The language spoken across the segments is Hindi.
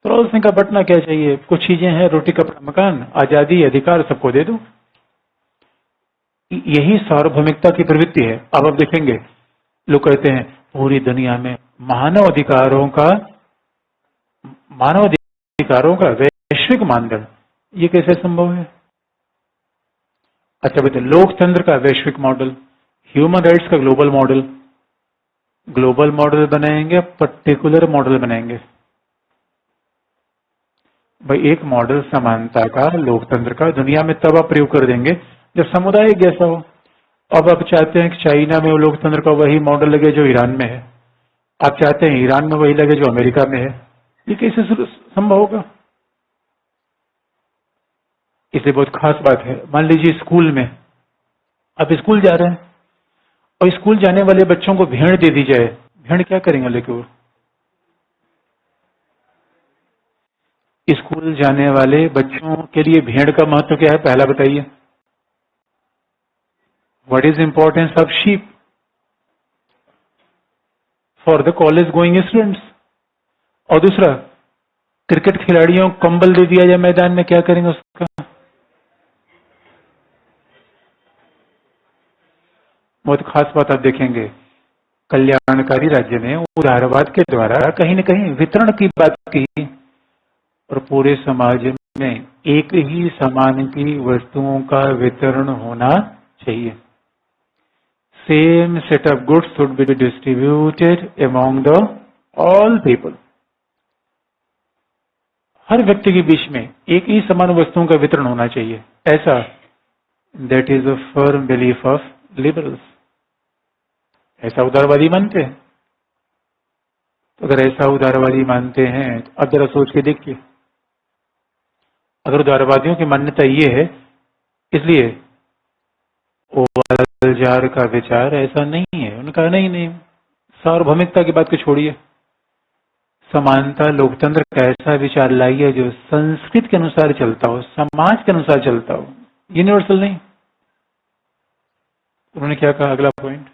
रोल सिंह का बटना क्या चाहिए? कुछ चीजें हैं, रोटी कपड़ा मकान, आजादी अधिकार सबको दे दो। यही सार्वभौमिकता की प्रवृत्ति है। अब आप देखेंगे लोग कहते हैं पूरी दुनिया में मानव अधिकारों का वैश्विक मानदंड, ये कैसे संभव है? अच्छा बताइए, लोकतंत्र का वैश्विक मॉडल, ह्यूमन राइट्स का ग्लोबल मॉडल बनाएंगे, पर्टिकुलर मॉडल बनाएंगे? भाई एक मॉडल समानता का, लोकतंत्र का दुनिया में तब आप प्रयोग कर देंगे जब समुदाय जैसा हो। अब आप चाहते हैं कि चाइना में वो लोकतंत्र का वही मॉडल लगे जो ईरान में है, आप चाहते हैं ईरान में वही लगे जो अमेरिका में है, ये कैसे संभव होगा? इसे बहुत खास बात है। मान लीजिए स्कूल में, आप स्कूल जा रहे हैं और स्कूल जाने वाले बच्चों को भेड़ दे दी जाए, भेड़ क्या करेंगे लेके? वो स्कूल जाने वाले बच्चों के लिए भेड़ का महत्व क्या है, पहला बताइए। What is importance of sheep for the college going students? और दूसरा, क्रिकेट खिलाड़ियों को कंबल दे दिया जाए मैदान में, क्या करेंगे उसका? बहुत खास बात आप देखेंगे, कल्याणकारी राज्य में उदारवाद के द्वारा कहीं न कहीं वितरण की बात की, और पूरे समाज में एक ही समान की वस्तुओं का वितरण होना चाहिए। Same set of goods should be distributed among the all people. हर व्यक्ति के बीच में एक ही समान वस्तुओं का वितरण होना चाहिए, ऐसा that is a firm belief of liberals. ऐसा उदारवादी मानते हैं। तो अगर ऐसा उदारवादी मानते हैं तो अब जरा सोच के देखिए, अगर उदारवादियों की मान्यता ये है, इसलिए वाल्जार का विचार ऐसा नहीं है। उन्होंने कहा नहीं, सार्वभौमिकता की बात को छोड़िए, समानता लोकतंत्र का ऐसा विचार लाइए जो संस्कृति के अनुसार चलता हो, समाज के अनुसार चलता हो, यूनिवर्सल नहीं। उन्होंने क्या कहा, अगला पॉइंट,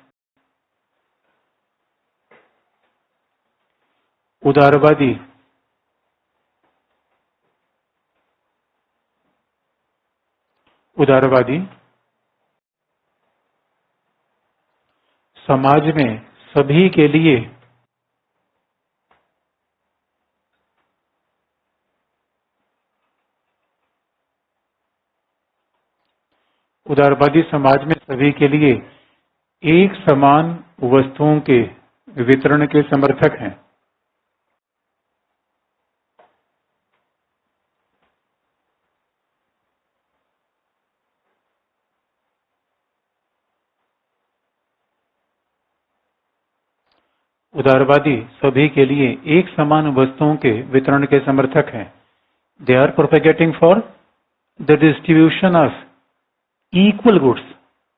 उदारवादी समाज में सभी के लिए एक समान वस्तुओं के वितरण के समर्थक हैं। उदारवादी सभी के लिए एक समान वस्तुओं के वितरण के समर्थक हैं। They are propagating for the distribution of equal goods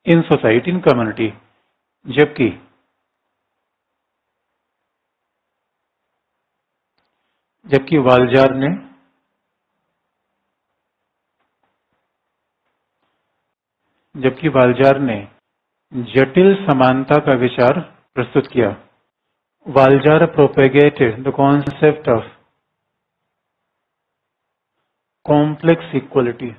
in society, in community. जबकि वाल्जार ने जटिल समानता का विचार प्रस्तुत किया। Walzer propagated the concept of complex equality.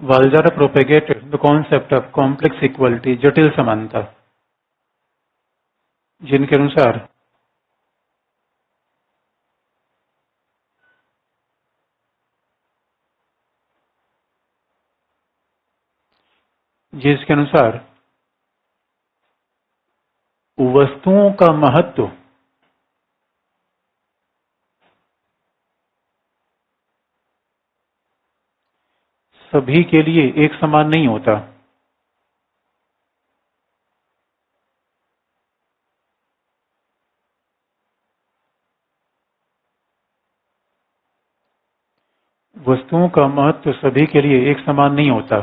Walzer propagated the concept of complex equality, जटिल समानता, जिनके अनुसार वस्तुओं का महत्व सभी के लिए एक समान नहीं होता। वस्तुओं का महत्व सभी के लिए एक समान नहीं होता,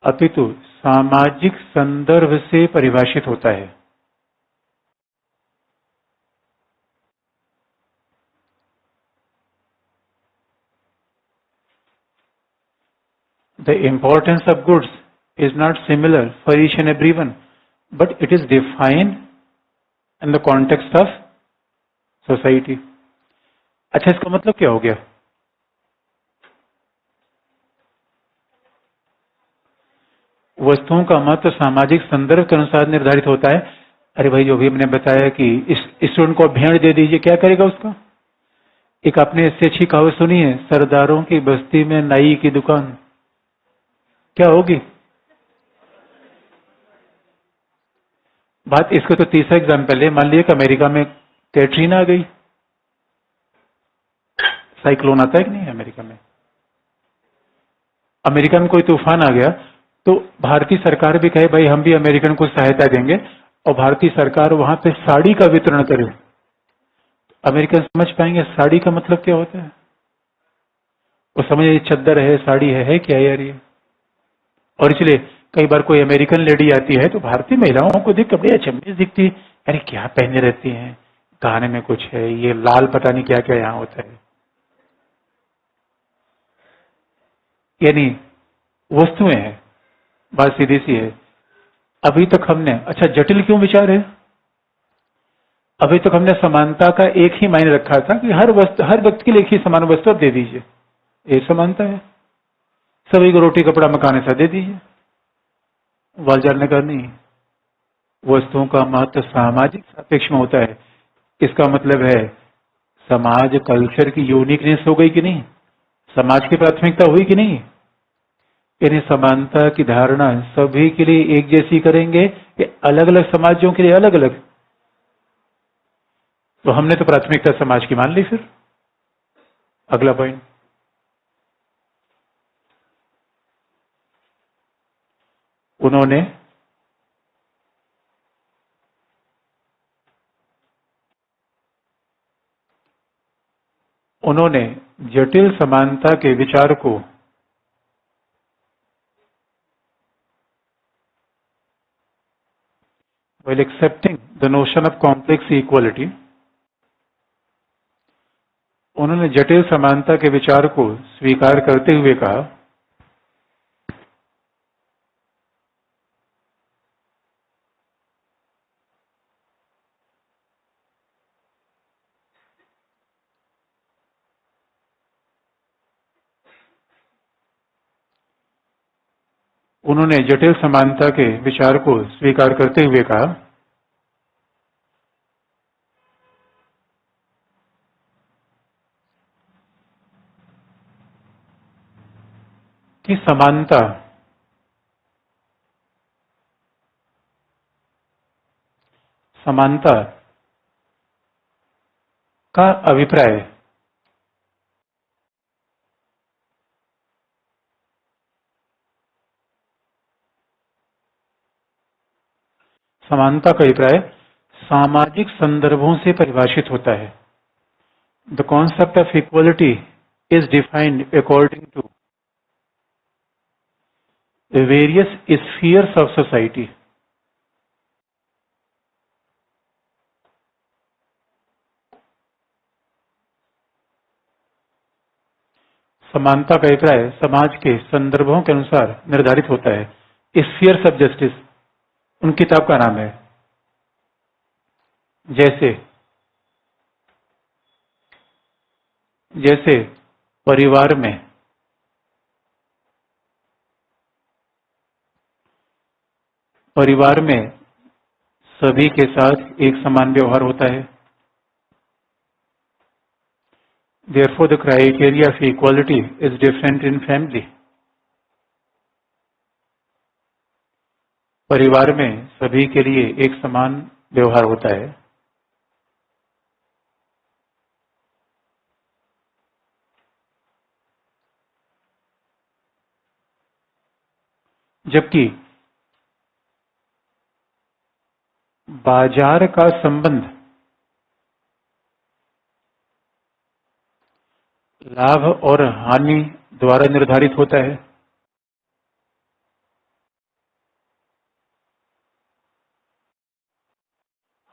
अपितु सामाजिक संदर्भ से परिभाषित होता है। The importance of goods is not similar for each and every one, but it is defined in the context of society. अच्छा, इसका मतलब क्या हो गया? वस्तुओं का महत्व सामाजिक संदर्भ के अनुसार निर्धारित होता है। अरे भाई, जो भी हमने बताया कि इस स्टूडेंट को भेड़ दे दीजिए, क्या करेगा उसका? एक आपने इससे अच्छी कहावत सुनी है, सरदारों की बस्ती में नाई की दुकान, क्या होगी बात? इसका तो तीसरा एग्जाम्पल है। मान लीजिए कि अमेरिका में कैटरीना आ गई, साइक्लोन आता है कि नहीं अमेरिका में? अमेरिका में कोई तूफान आ गया तो भारतीय सरकार भी कहे भाई हम भी अमेरिकन को सहायता देंगे, और भारतीय सरकार वहां पे साड़ी का वितरण करे। अमेरिकन समझ पाएंगे साड़ी का मतलब क्या होता है? वो समझ, चद्दर है, साड़ी है क्या यार ये? और इसलिए कई बार कोई अमेरिकन लेडी आती है तो भारतीय महिलाओं को देख बड़ी अचंभित दिखती है, अरे क्या पहने रहती हैं, गाने में कुछ है, ये लाल पता नहीं क्या क्या यहाँ होता है। यानी वस्तुएं हैं, बात सीधी सी है। अभी तक हमने, अच्छा जटिल क्यों विचार है? अभी तक हमने समानता का एक ही मायने रखा था कि हर व्यक्ति के लिए एक ही समान वस्तु आप दे दीजिए, ये समानता है। सभी को रोटी कपड़ा मकान ऐसा दे दीजिए। वालजार ने कहा नहीं, वस्तुओं का महत्व सामाजिक सापेक्ष में होता है। इसका मतलब है समाज कल्चर की यूनिकनेस हो गई कि नहीं, समाज की प्राथमिकता हुई कि नहीं। यानी समानता की धारणा सभी के लिए एक जैसी करेंगे कि अलग अलग समाजों के लिए अलग अलग? तो हमने तो प्राथमिकता समाज की मान ली। फिर अगला पॉइंट, उन्होंने जटिल समानता के विचार को while accepting the notion of complex equality, उन्होंने जटिल समानता के विचार को स्वीकार करते हुए कहा उन्होंने जटिल समानता के विचार को स्वीकार करते हुए कहा कि समानता का अभिप्राय सामाजिक संदर्भों से परिभाषित होता है। The concept of equality is defined according to various spheres of society. समानता का अभिप्राय समाज के संदर्भों के अनुसार निर्धारित होता है। स्फीयर्स ऑफ जस्टिस उन किताब का नाम है। जैसे परिवार में सभी के साथ एक समान व्यवहार होता है। Therefore, the criteria of equality is different in family. परिवार में सभी के लिए एक समान व्यवहार होता है, जबकि बाजार का संबंध लाभ और हानि द्वारा निर्धारित होता है।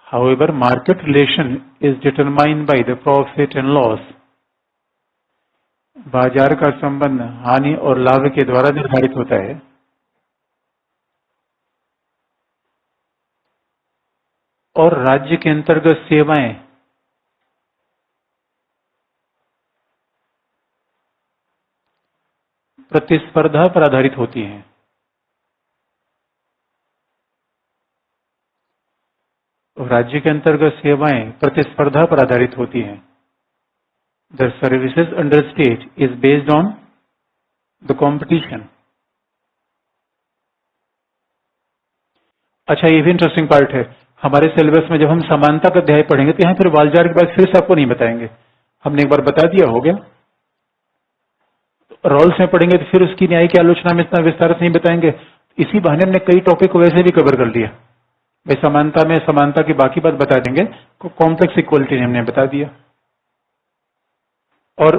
However, market relation is determined by the profit and loss. बाजार का संबंध हानि और लाभ के द्वारा निर्धारित होता है। और राज्य के अंतर्गत सेवाएं प्रतिस्पर्धा पर आधारित होती हैं। राज्य के अंतर्गत सेवाएं प्रतिस्पर्धा पर आधारित होती हैं। The services under state is based on the competition. अच्छा, ये भी इंटरेस्टिंग पार्ट है। हमारे सिलेबस में जब हम समानता का अध्याय पढ़ेंगे तो यहाँ फिर वालजार के बाद फिर से आपको नहीं बताएंगे, हमने एक बार बता दिया, हो गया। रोल्स में पढ़ेंगे तो फिर उसकी न्याय की आलोचना में इतना विस्तार से नहीं बताएंगे। इसी बहाने हमने कई टॉपिक को वैसे भी कवर कर लिया। भाई समानता में समानता की बाकी बात बता देंगे, कॉम्प्लेक्स इक्वलिटी हमने बता दिया। और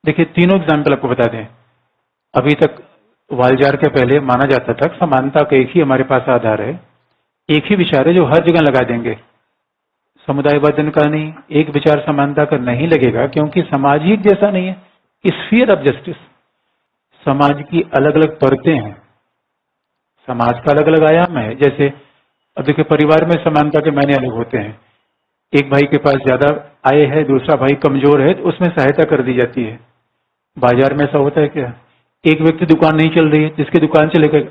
देखिए, तीनों एग्जाम्पल आपको बता दें। अभी तक वालजार के पहले माना जाता था समानता का एक ही हमारे पास आधार है, एक ही विचार है जो हर जगह लगा देंगे। समुदायवादन का नहीं, एक विचार समानता का नहीं लगेगा, क्योंकि समाज ही एक जैसा नहीं है। स्फीयर ऑफ जस्टिस, समाज की अलग अलग परतें हैं, समाज का अलग अलग आयाम है। जैसे अब देखिए, परिवार में समानता के मायने अलग होते हैं। एक भाई के पास ज्यादा आय है, दूसरा भाई कमजोर है, तो उसमें सहायता कर दी जाती है। बाजार में ऐसा होता है क्या? एक व्यक्ति दुकान नहीं चल रही है, जिसकी दुकान से लेकर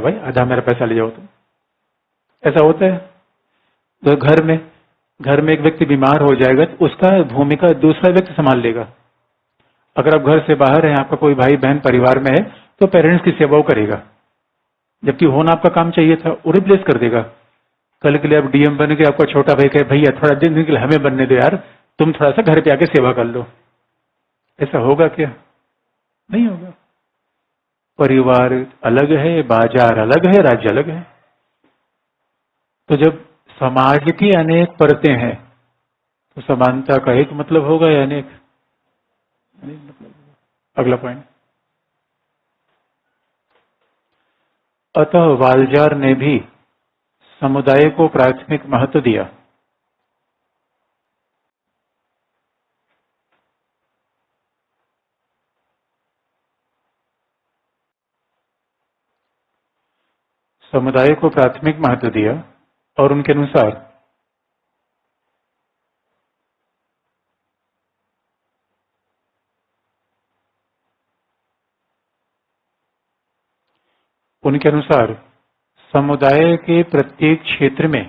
भाई आधा मेरा पैसा ले जाओ तुम, ऐसा होता है। तो घर में एक व्यक्ति बीमार हो जाएगा तो उसका भूमिका दूसरा व्यक्ति संभाल लेगा। अगर आप घर से बाहर हैं, आपका कोई भाई बहन परिवार में है, तो पेरेंट्स की सेवा वो करेगा, जबकि होना आपका काम चाहिए था, वो रिप्लेस कर देगा। कल के लिए आप डीएम बन के आपका छोटा भाई कहे भैया थोड़ा दिन के लिए हमें बनने दो यार, तुम थोड़ा सा घर पे आके सेवा कर लो, ऐसा होगा क्या? नहीं होगा। परिवार अलग है, बाजार अलग है, राज्य अलग है। तो जब समाज की अनेक परतें हैं तो समानता का एक मतलब होगा या अनेक मतलब होगा। अगला पॉइंट, अतः वालजार ने भी समुदाय को प्राथमिक महत्व दिया। समुदाय को प्राथमिक महत्व दिया और उनके अनुसार समुदाय के प्रत्येक क्षेत्र में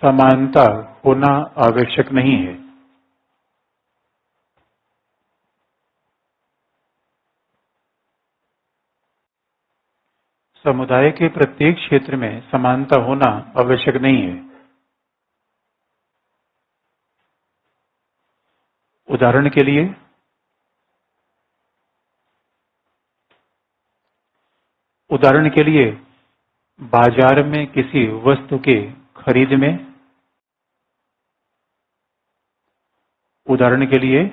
समानता होना आवश्यक नहीं है। समुदाय के प्रत्येक क्षेत्र में समानता होना आवश्यक नहीं है। उदाहरण के लिए बाजार में किसी वस्तु के खरीद में, उदाहरण के लिए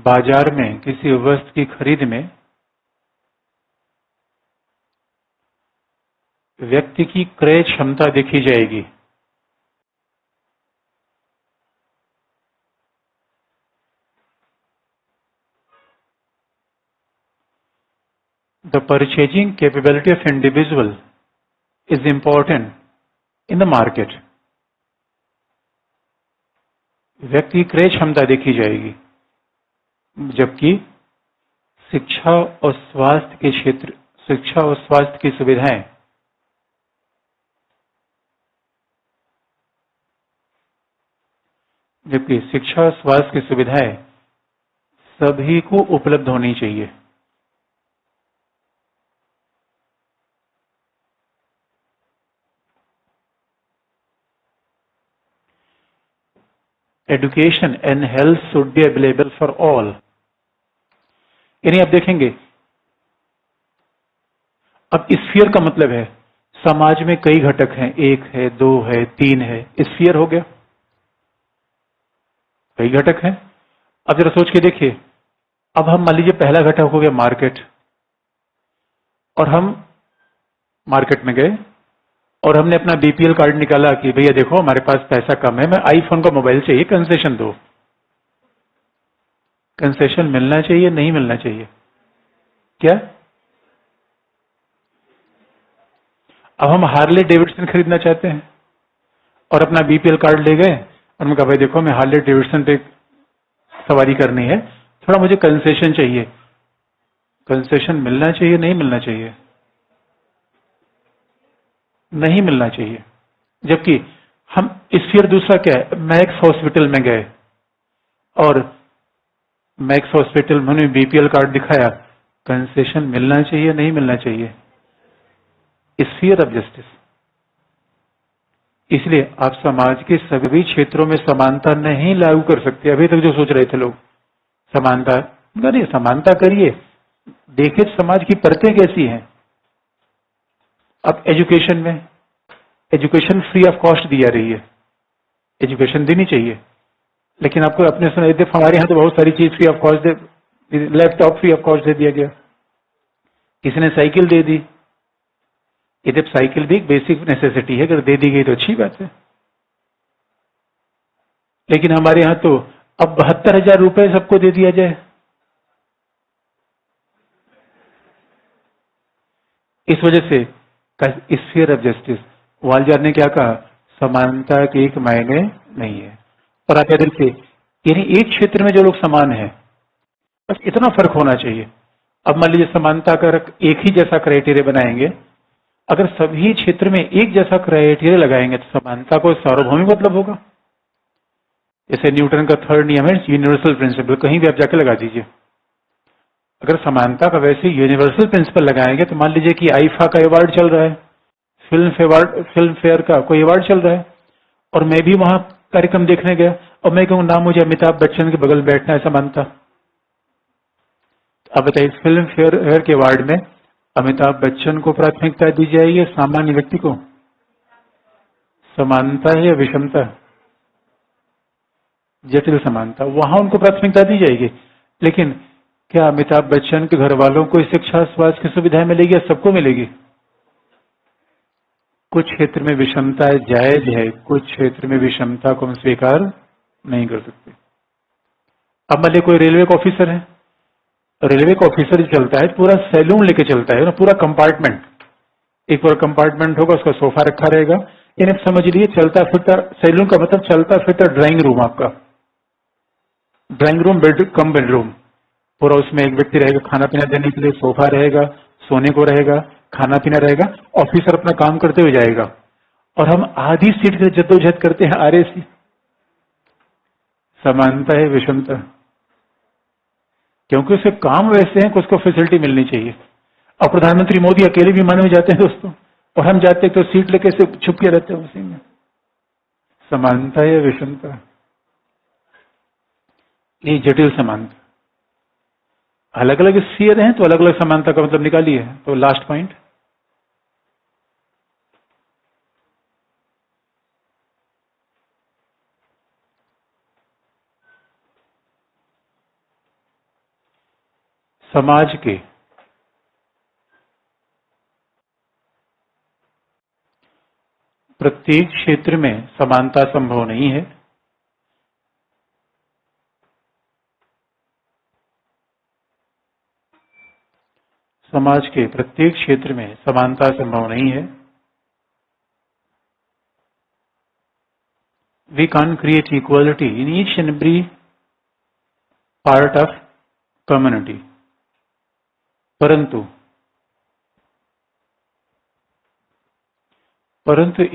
बाजार में किसी वस्तु की खरीद में व्यक्ति की क्रय क्षमता देखी जाएगी। The purchasing capability of individual is important in the market. व्यक्ति की क्रय क्षमता देखी जाएगी, जबकि शिक्षा और स्वास्थ्य के क्षेत्र, शिक्षा और स्वास्थ्य की सुविधाएं सभी को उपलब्ध होनी चाहिए। Education and health should be available for all. यानी आप देखेंगे, अब स्फीयर का मतलब है समाज में कई घटक हैं, एक है, दो है, तीन है, स्फीयर हो गया, कई घटक हैं। अब जरा सोच के देखिए, अब हम मान लीजिए पहला घटक हो गया मार्केट, और हम मार्केट में गए और हमने अपना बीपीएल कार्ड निकाला कि भैया देखो हमारे पास पैसा कम है, मैं आईफोन का मोबाइल चाहिए, कंसेशन दो। कंसेशन मिलना चाहिए, नहीं मिलना चाहिए? क्या? अब हम हार्ले डेविडसन खरीदना चाहते हैं और अपना बीपीएल कार्ड ले गए और मैं कहा भाई देखो मैं हार्ले डेविडसन पे सवारी करनी है, थोड़ा मुझे कंसेशन चाहिए। कंसेशन मिलना चाहिए, नहीं मिलना चाहिए? नहीं मिलना चाहिए। जबकि हम इस फिर दूसरा क्या है, मैक्स हॉस्पिटल में गए और मैक्स हॉस्पिटल में बीपीएल कार्ड दिखाया, कंसेशन मिलना चाहिए, नहीं मिलना चाहिए? Sphere of justice. इसलिए आप समाज के सभी क्षेत्रों में समानता नहीं लागू कर सकते। अभी तक जो सोच रहे थे लोग समानता, नहीं समानता करिए, देखिए समाज की परतें कैसी हैं। अब एजुकेशन में, एजुकेशन फ्री ऑफ कॉस्ट दी जा रही है, एजुकेशन देनी चाहिए, लेकिन आपको अपने सुना हमारे यहाँ तो बहुत सारी चीज फ्री ऑफ कॉस्ट दे, लैपटॉप फ्री ऑफ कॉस्ट दे दिया गया, किसी ने साइकिल दे दी। यदि साइकिल भी एक बेसिक नेसेसिटी है, अगर दे दी गई तो अच्छी बात है, लेकिन हमारे यहाँ तो अब 72,000 रुपए सबको दे दिया जाए। इस वजह से स्फीयर ऑफ जस्टिस, वालजार ने क्या कहा, समानता के एक मायने नहीं है। और आप याद रखिए, यानी एक क्षेत्र में जो लोग समान हैं, बस इतना फर्क होना चाहिए। अब मान लीजिए समानता का एक ही जैसा क्राइटेरिया बनाएंगे, अगर सभी क्षेत्र में एक जैसा क्राइटेरिया लगाएंगे तो समानता को सार्वभौमिक मतलब होगा। जैसे न्यूटन का थर्ड नियम है यूनिवर्सल प्रिंसिपल, कहीं भी आप जाके लगा दीजिए। अगर समानता का वैसे यूनिवर्सल प्रिंसिपल लगाएंगे तो मान लीजिए कि आईफा का अवार्ड चल रहा है, फिल्म फेयर का कोई अवार्ड चल रहा है, और मैं भी वहां कार्यक्रम देखने गया और मैं कहूँ ना मुझे अमिताभ बच्चन के बगल बैठना है, समानता? अब बताइए, फिल्म फेयर के अवार्ड में अमिताभ बच्चन को प्राथमिकता दी जाएगी, सामान्य व्यक्ति को? समानता है या विषमता? जटिल समानता, वहां उनको प्राथमिकता दी जाएगी। लेकिन क्या अमिताभ बच्चन के घर वालों को शिक्षा स्वास्थ्य की सुविधाएं मिलेगी या सबको मिलेगी? कुछ क्षेत्र में विषमता जायज है, कुछ क्षेत्र में विषमता को हम स्वीकार नहीं कर सकते। अब मान लीजिए कोई रेलवे का ऑफिसर है, रेलवे का ऑफिसर चलता है पूरा सैलून लेके चलता है ना, पूरा कंपार्टमेंट, एक पूरा कंपार्टमेंट होगा, उसका सोफा रखा रहेगा, यानी समझ लीजिए चलता फिरता सैलून का मतलब चलता फिरता ड्राइंग रूम, आपका ड्राइंग रूम कम बेडरूम, पूरा उसमें एक व्यक्ति रहेगा, खाना पीना देने के लिए सोफा रहेगा, सोने को रहेगा, खाना पीना रहेगा, ऑफिसर अपना काम करते हुए जाएगा और हम आधी सीट के जद्दोजहद करते हैं आरएसी। समानता है विषमता? क्योंकि उसके काम वैसे हैं कि उसको फैसिलिटी मिलनी चाहिए। और प्रधानमंत्री मोदी अकेले विमान में जाते हैं दोस्तों, और हम जाते हैं तो सीट लेके से छुप के रहते हैं उसी में। समानता है विषमता? ये जटिल समानता, अलग अलग स्फीयर हैं तो अलग अलग समानता का मतलब निकालिए। तो लास्ट पॉइंट, समाज के प्रत्येक क्षेत्र में समानता संभव नहीं है। समाज के प्रत्येक क्षेत्र में समानता संभव नहीं है। We can't create equality in each and every part of community. परंतु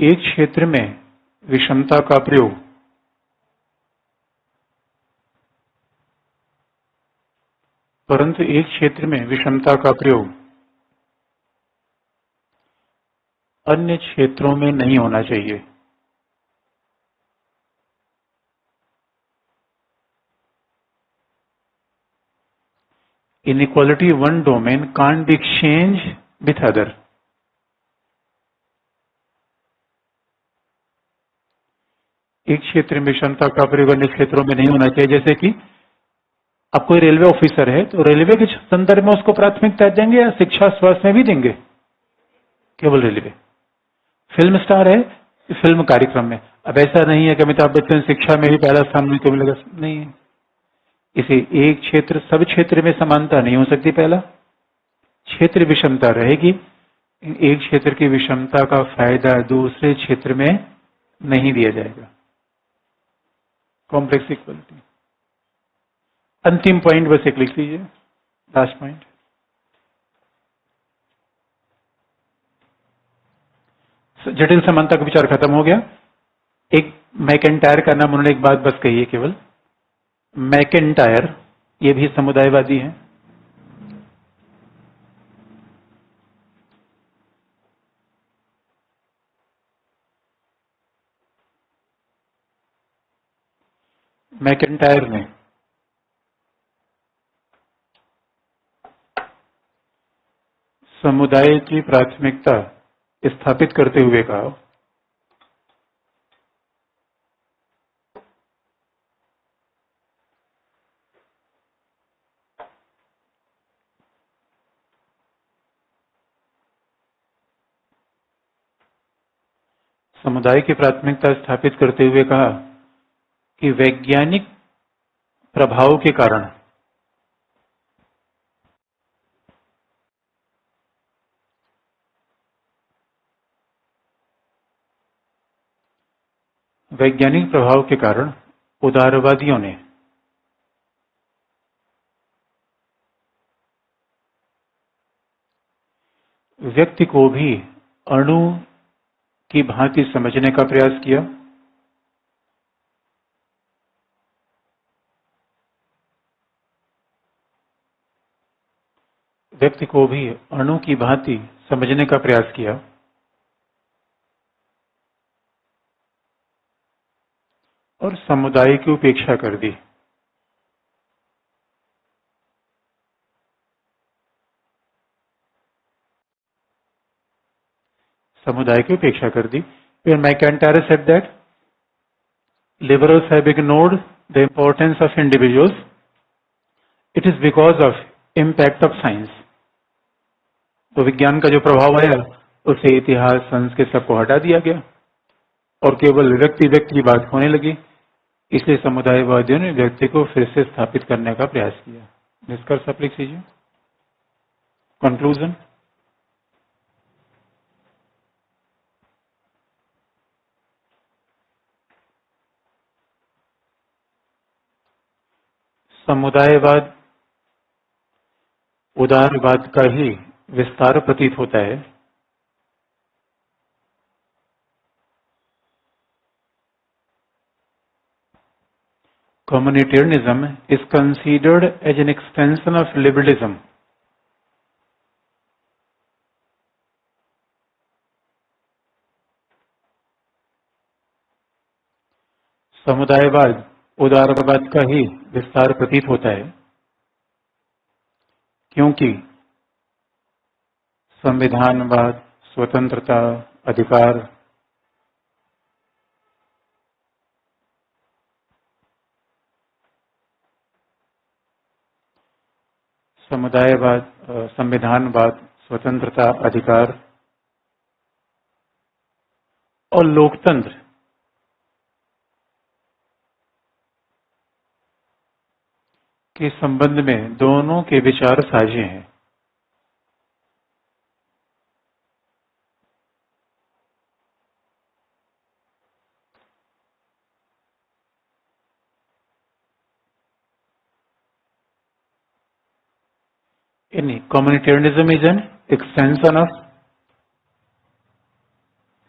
एक क्षेत्र में विषमता का प्रयोग अन्य क्षेत्रों में नहीं होना चाहिए। Inequality one domain can't be exchanged with other. एक क्षेत्र में विषमता का प्रयोग अन्य क्षेत्रों में नहीं होना चाहिए। जैसे कि अब कोई रेलवे ऑफिसर है तो रेलवे के संदर्भ में उसको प्राथमिकता देंगे या शिक्षा स्वास्थ्य में भी देंगे? केवल रेलवे। फिल्म स्टार है, फिल्म कार्यक्रम में। अब ऐसा नहीं है कि अमिताभ बच्चन शिक्षा में भी पहला स्थान उनको मिलेगा, नहीं है। इसे एक क्षेत्र, सब क्षेत्र में समानता नहीं हो सकती, पहला क्षेत्र विषमता रहेगी। एक क्षेत्र की विषमता का फायदा दूसरे क्षेत्र में नहीं दिया जाएगा। Complex equality. अंतिम पॉइंट बस एक लिख लीजिए, लास्ट पॉइंट। जटिल समानता का विचार खत्म हो गया। एक मैकेंटायर का नाम, उन्होंने एक बात बस कही है केवल, मैकेंटायर, ये भी समुदायवादी हैं। मैकेंटायर ने समुदाय की प्राथमिकता स्थापित करते हुए कहा, समुदाय की प्राथमिकता स्थापित करते हुए कहा कि वैज्ञानिक प्रभाव के कारण उदारवादियों ने व्यक्ति को भी अणु की भांति समझने का प्रयास किया, व्यक्ति को भी अणु की भांति समझने का प्रयास किया और समुदाय की उपेक्षा कर दी। समुदाय की उपेक्षा कर दी। फिर McIntyre said that liberals have ignored the importance of individuals. It is because of impact of science. तो विज्ञान का जो प्रभाव आया उसे इतिहास, संस्कृत सबको हटा दिया गया और केवल व्यक्ति व्यक्ति की बात होने लगी। इसलिए समुदायवादियों ने व्यक्ति को फिर से स्थापित करने का प्रयास किया। निष्कर्ष आप लिख लीजिए। कंक्लूजन, समुदायवाद उदारवाद का ही विस्तार प्रतीत होता है। Communitarianism is considered as an extension of liberalism. समुदायवाद उदारवाद का ही विस्तार प्रतीत होता है क्योंकि संविधानवाद, स्वतंत्रता, अधिकार, समुदायवाद, संविधानवाद, स्वतंत्रता, अधिकार और लोकतंत्र के संबंध में दोनों के विचार साझे हैं। Communitarianism is an extension of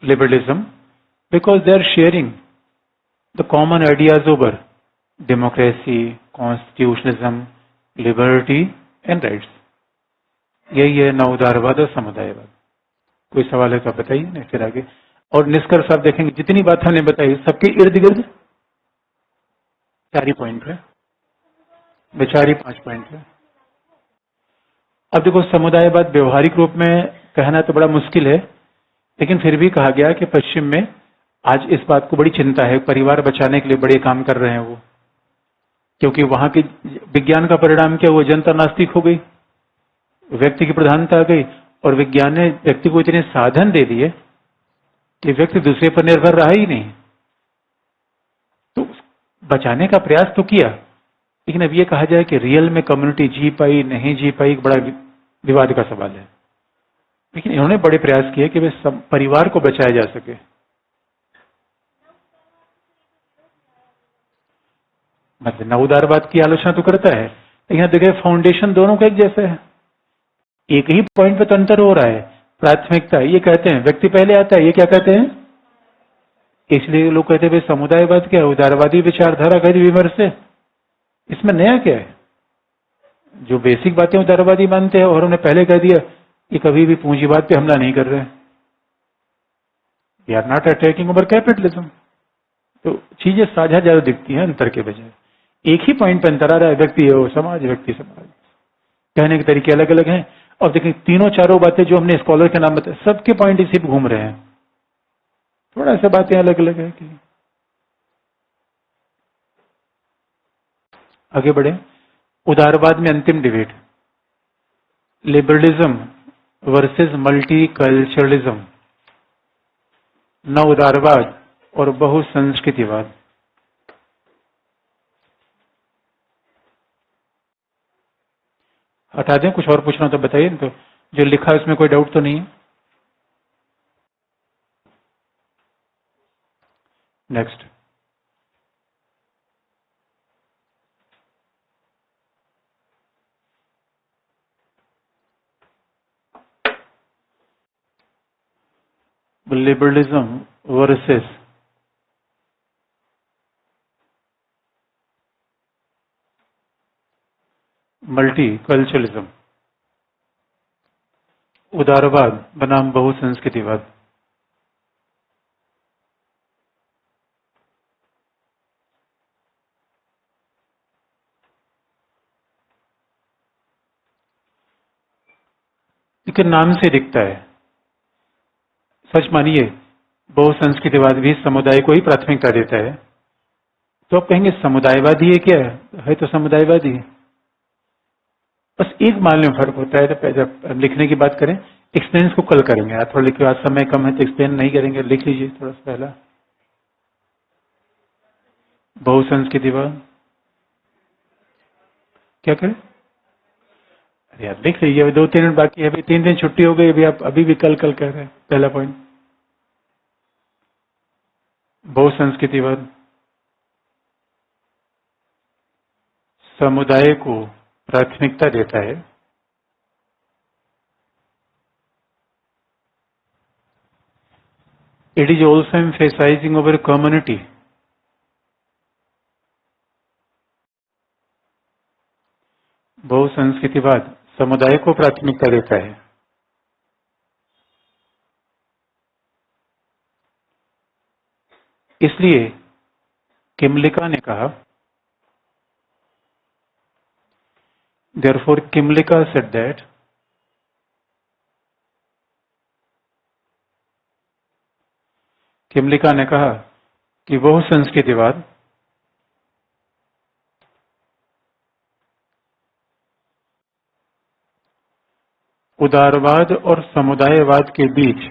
liberalism because they are sharing the common ideas over democracy, constitutionalism, liberty and rights. यही है नव उदारवाद और समुदायवाद। कोई सवाल है तो आप बताइए, नहीं फिर आगे। और निष्कर्ष आप देखेंगे जितनी बात हमने बताई सबके इर्द गिर्द 4 ही पॉइंट है, बेचारी 5 पॉइंट है। अब देखो, समुदायवाद व्यवहारिक रूप में कहना तो बड़ा मुश्किल है, लेकिन फिर भी कहा गया कि पश्चिम में आज इस बात को बड़ी चिंता है, परिवार बचाने के लिए बड़े काम कर रहे हैं वो, क्योंकि वहां की विज्ञान का परिणाम क्या हुआ, जनता नास्तिक हो गई, व्यक्ति की प्रधानता आ गई और विज्ञान ने व्यक्ति को इतने साधन दे दिए कि व्यक्ति दूसरे पर निर्भर रहा ही नहीं। तो बचाने का प्रयास तो किया, लेकिन अब ये कहा जाए कि रियल में कम्युनिटी जी पाई नहीं जी पाई, एक बड़ा विवाद का सवाल है। लेकिन इन्होंने बड़े प्रयास किए कि वे परिवार को बचाया जा सके। मतलब न उदारवाद की आलोचना तो करता है, लेकिन यहाँ देखिए फाउंडेशन दोनों का एक जैसा है। एक ही पॉइंट पे तो अंतर हो रहा है, प्राथमिकता। ये कहते हैं व्यक्ति पहले आता है, ये क्या कहते हैं? इसलिए लोग कहते हैं भाई समुदायवाद क्या है, उदारवादी विचारधारा का विमर्श है। इसमें नया क्या है? जो बेसिक बातें उदारवादी मानते हैं, और उन्होंने पहले कह दिया कि कभी भी पूंजीवाद पे हमला नहीं कर रहे, we are not attacking over capitalism. तो चीजें साझा ज्यादा दिखती हैं अंतर के बजाय। एक ही पॉइंट पर अंतर आ रहा है, व्यक्ति हो समाज, व्यक्ति समाज। कहने के तरीके अलग अलग हैं। और देखिए तीनों चारों बातें जो हमने स्कॉलर के नाम बताए, सबके पॉइंट इसी पे घूम रहे हैं। थोड़ा सा बातें अलग अलग है कि आगे बढ़े। उदारवाद में अंतिम डिबेट, लिबरलिज्म वर्सेस मल्टीकल्चरलिज्म, नव उदारवाद और बहुसंस्कृतिवाद। हटा दें, कुछ और पूछना तो बताइए। तो जो लिखा है उसमें कोई डाउट तो नहीं है? नेक्स्ट। लिबरलिज्म वर्सेस मल्टीकल्चरलिज्म, उदारवाद बनाम बहुसंस्कृतिवाद। लेकिन नाम से दिखता है। सच मानिए बहुसंस्कृतिवाद भी समुदाय को ही प्राथमिकता देता है। तो आप कहेंगे समुदायवादी है क्या? है तो समुदायवादी। बस एक मामले में फर्क होता है। तो जब लिखने की बात करें, एक्सप्लेन को कल करेंगे। आप थोड़ा लिखिए, आज समय कम है तो एक्सप्लेन नहीं करेंगे। लिख लीजिए थोड़ा सा पहला। बहुसंस्कृतिवाद क्या करें? अरे यार लिख लीजिए, अभी 2-3 मिनट बाकी है। अभी 3 दिन छुट्टी हो गई, अभी आप अभी भी कल कल कह रहे हैं। पहला पॉइंट बहुसंस्कृतिवाद समुदाय को प्राथमिकता देता है। It is also emphasising over community. बहुसंस्कृतिवाद समुदाय को प्राथमिकता देता है। इसलिए किमलिका ने कहा, therefore किमलिका said that किमलिका ने कहा कि बहुसंस्कृतिवाद उदारवाद और समुदायवाद के बीच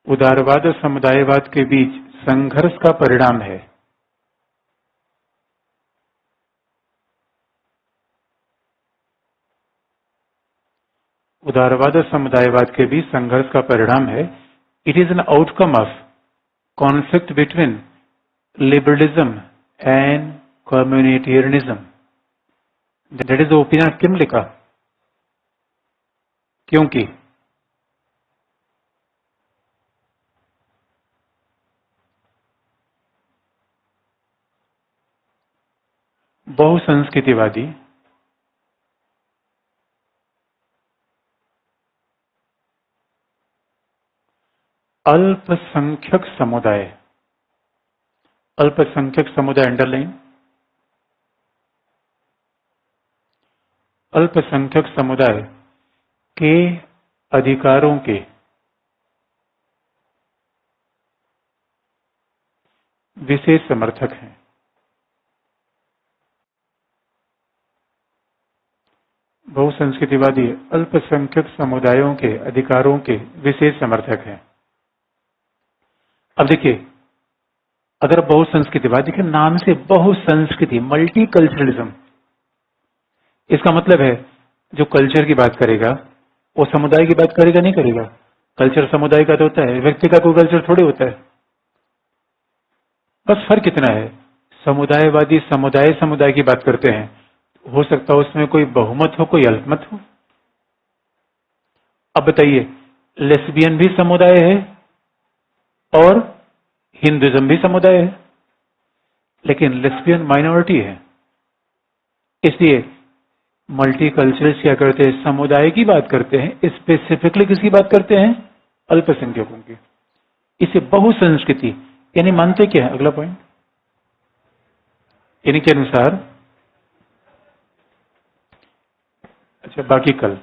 उदारवाद और समुदायवाद के बीच संघर्ष का परिणाम है। उदारवाद और समुदायवाद के बीच संघर्ष का परिणाम है। It is an outcome of conflict between liberalism and communitarianism. That is the opinion of Kymlicka. क्योंकि बहुसंस्कृतिवादी अल्पसंख्यक समुदाय, अल्पसंख्यक समुदाय अंडरलाइन, अल्पसंख्यक समुदाय के अधिकारों के विशेष समर्थक हैं। बहुसंस्कृतिवादी अल्पसंख्यक समुदायों के अधिकारों के विशेष समर्थक हैं। अब देखिए, अगर बहुसंस्कृतिवादी के नाम से बहुसंस्कृति, मल्टीकल्चरलिज्म, इसका मतलब है जो कल्चर की बात करेगा वो समुदाय की बात करेगा नहीं करेगा? कल्चर समुदाय का तो होता है, व्यक्ति का कोई कल्चर थोड़े होता है। बस फर्क कितना है, समुदायवादी समुदाय की बात करते हैं, हो सकता है उसमें कोई बहुमत हो, कोई अल्पमत हो। अब बताइए, लेस्बियन भी समुदाय है और हिंदुइज्म भी समुदाय है, लेकिन लेस्बियन माइनॉरिटी है। इसलिए मल्टीकल्चरल्स क्या करते हैं, समुदाय की बात करते हैं, स्पेसिफिकली किसकी बात करते हैं? अल्पसंख्यकों की। इसे बहुसंस्कृति यानी मानते क्या है? अगला पॉइंट, इनके अनुसार, अच्छा बाकी कल